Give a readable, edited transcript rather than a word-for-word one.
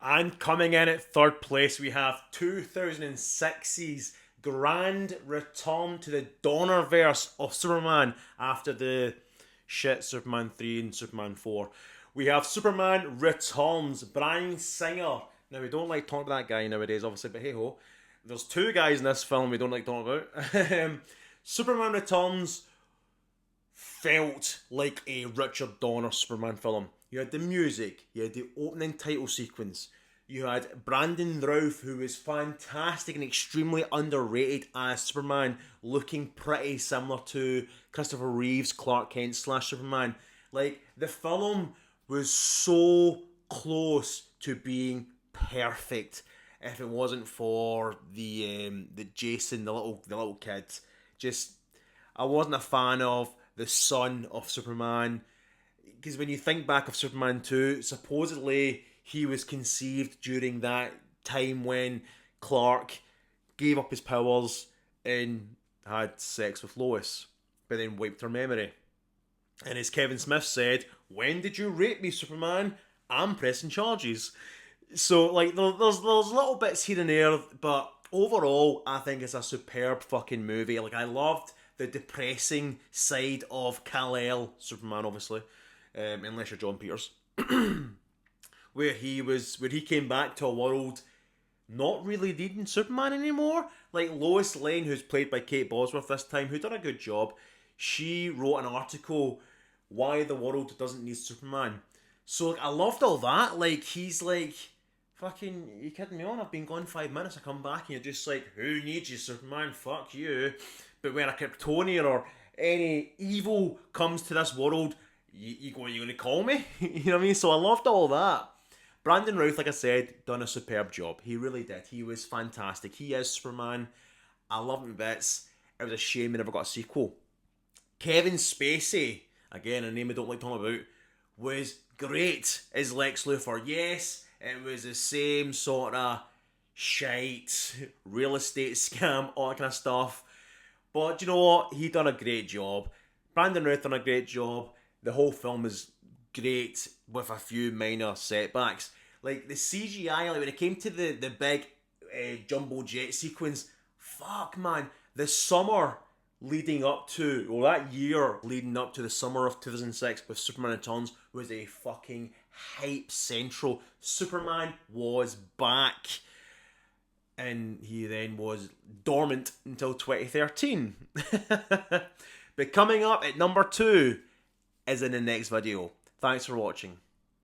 And coming in at third place, we have 2006's grand return to the Donnerverse of Superman after the shit Superman 3 and Superman 4. We have Superman Returns, Bryan Singer. Now, we don't like talking about that guy nowadays, obviously, but hey ho. There's two guys in this film we don't like talking about. Superman Returns felt like a Richard Donner Superman film. You had the music, you had the opening title sequence, you had Brandon Routh, who was fantastic and extremely underrated as Superman, looking pretty similar to Christopher Reeve's Clark Kent / Superman. Like, the film was so close to being perfect if it wasn't for the Jason, the little kid. Just, I wasn't a fan of the son of Superman, because when you think back of Superman 2, supposedly he was conceived during that time when Clark gave up his powers and had sex with Lois, but then wiped her memory. And as Kevin Smith said, "When did you rape me, Superman? I'm pressing charges." So, like, there's little bits here and there, but overall, I think it's a superb fucking movie. Like, I loved the depressing side of Kal-El, Superman, obviously, unless you're John Peters, where he came back to a world not really needing Superman anymore. Like, Lois Lane, who's played by Kate Bosworth this time, who done a good job, she wrote an article, "Why the World Doesn't Need Superman." So, like, I loved all that. Like, he's like, fucking, you kidding me on? I've been gone 5 minutes, I come back and you're just like, who needs you, Superman? Fuck you. But when a Kryptonian or any evil comes to this world, you going to call me? You know what I mean? So I loved all that. Brandon Routh, like I said, done a superb job. He really did. He was fantastic. He is Superman. I love him to bits. It was a shame we never got a sequel. Kevin Spacey, again, a name I don't like talking about, was great as Lex Luthor. Yes, it was the same sort of shite, real estate scam, all that kind of stuff. But you know what? He done a great job. Brandon Routh done a great job. The whole film is great with a few minor setbacks. Like the CGI, like when it came to the big jumbo jet sequence, fuck man, the summer leading up to, well, that year leading up to the summer of 2006 with Superman Returns was a fucking hype central. Superman was back. And he then was dormant until 2013. But coming up at number 2 is in the next video. Thanks for watching.